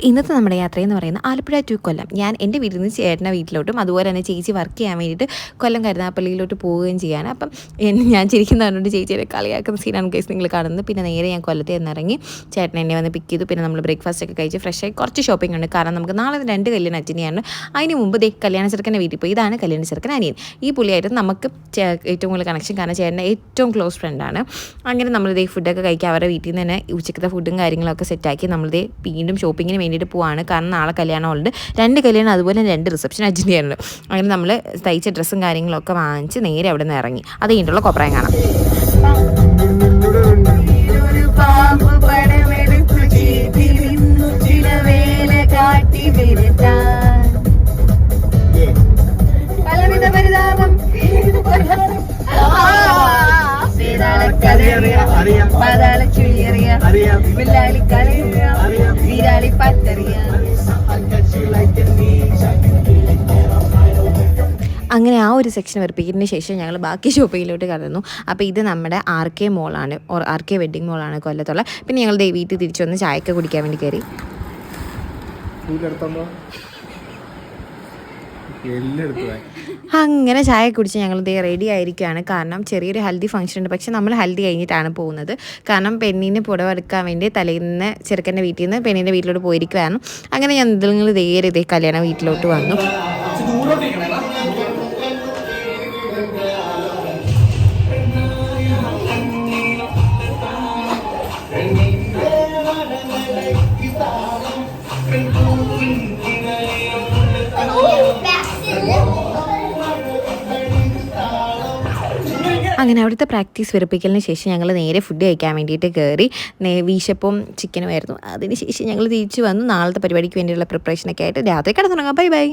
ഇന്നത്തെ നമ്മുടെ യാത്രയെന്ന് പറയുന്നത് ആലപ്പുഴ ടു കൊല്ലം. ഞാൻ എൻ്റെ വീട്ടിൽ നിന്ന് ചേട്ടൻ്റെ വീട്ടിലോട്ടും അതുപോലെ തന്നെ ചേച്ചി വർക്ക് ചെയ്യാൻ വേണ്ടിയിട്ട് കൊല്ലം കരുനാഗപ്പള്ളിയിലോട്ട് പോവുകയും ചെയ്യാണ്. അപ്പം ഞാൻ ചിരിക്കുന്നതുകൊണ്ട് ചേച്ചിയെ കളിയാക്കുന്ന സീനാണ് കേസ് നിങ്ങൾ കാണുന്നത്. പിന്നെ നേരെ ഞാൻ കൊല്ലത്തിൽ നിന്നിറങ്ങി ചേട്ടൻ എന്നെ വന്ന് പിക്ക് ചെയ്തു. പിന്നെ നമ്മൾ ബ്രേക്ക്ഫാസ്റ്റ് ഒക്കെ കഴിച്ച് ഫ്രഷായി കുറച്ച് ഷോപ്പിംഗ് ഉണ്ട്. കാരണം നമുക്ക് നാളെ 2 കല്യാണം അറ്റൻഡ് ചെയ്യാനുണ്ട്. അതിന് മുമ്പ് കല്യാണ ചെറുക്കൻ്റെ വീട്ടിൽ പോയി. ഇതാണ് കല്യാണ ചെറുക്കൻ അനിയൻ. ഈ പുള്ളിയായിട്ട് നമുക്ക് ഏറ്റവും കൂടുതൽ കണക്ഷൻ, കാരണം ചേട്ടൻ്റെ ഏറ്റവും ക്ലോസ് ഫ്രണ്ടാണ്. അങ്ങനെ നമ്മളിതേ ഫുഡൊക്കെ കഴിക്കുക. അവരുടെ വീട്ടിൽ നിന്ന് തന്നെ ഉച്ചക്കത്തെ ഫുഡും കാര്യങ്ങളൊക്കെ സെറ്റാക്കി നമ്മളിതേ വീണ്ടും ഷോപ്പിങ്ങിന് വേണ്ടിയിട്ട് പോവാണ്. കാരണം നാളെ കല്യാണമുണ്ട്, 2 കല്യാണം അതുപോലെ 2 റിസപ്ഷൻ അറ്റൻഡ് ചെയ്യാനുണ്ട്. അങ്ങനെ നമ്മൾ തയ്ച്ച ഡ്രസ്സും കാര്യങ്ങളൊക്കെ വാങ്ങിച്ച് നേരെ അവിടെ നിന്ന് ഇറങ്ങി. അത് കഴിഞ്ഞിട്ടുള്ള കോപ്രായം കാണാം. അങ്ങനെ ആ ഒരു സെക്ഷൻ വെറുപ്പിക്കുന്നതിന് ശേഷം ഞങ്ങൾ ബാക്കി ഷോപ്പിങ്ങിലോട്ട് കടന്നു. അപ്പോൾ ഇത് നമ്മുടെ RK മോളാണ്, RK വെഡ്ഡിങ് മോളാണ് കൊല്ലത്തുള്ള. പിന്നെ ഞങ്ങൾ വീട്ടിൽ തിരിച്ചു വന്ന് ചായയൊക്കെ കുടിക്കാൻ വേണ്ടി കയറി. അങ്ങനെ ചായ കുടിച്ച് ഞങ്ങൾ റെഡി ആയിരിക്കുകയാണ്. കാരണം ചെറിയൊരു ഹൽദി ഫംഗ്ഷൻ ഉണ്ട്. പക്ഷെ നമ്മൾ ഹൽദി കഴിഞ്ഞിട്ടാണ് പോകുന്നത്. കാരണം പെണ്ണിന് പുടവ എടുക്കാൻ വേണ്ടി തലേന്ന് ചെറുക്കൻ്റെ വീട്ടിൽ നിന്ന് പെണ്ണിൻ്റെ വീട്ടിലോട്ട് പോയിരിക്കുകയാണ്. അങ്ങനെ ഞങ്ങൾ നേരെ കല്യാണ വീട്ടിലോട്ട് വന്നു. അങ്ങനെ അവിടുത്തെ പ്രാക്ടീസ് വെറുപ്പിക്കലിന് ശേഷം ഞങ്ങൾ നേരെ ഫുഡ് കഴിക്കാൻ വേണ്ടിയിട്ട് കയറി. വീശപ്പും ചിക്കനും ആയിരുന്നു. അതിന് ശേഷം ഞങ്ങൾ തിരിച്ചു വന്നു. നാളത്തെ പരിപാടിക്ക് വേണ്ടിയുള്ള പ്രിപ്പറേഷനൊക്കെ ആയിട്ട് രാത്രി കിടന്നുറങ്ങാം. Bye bye.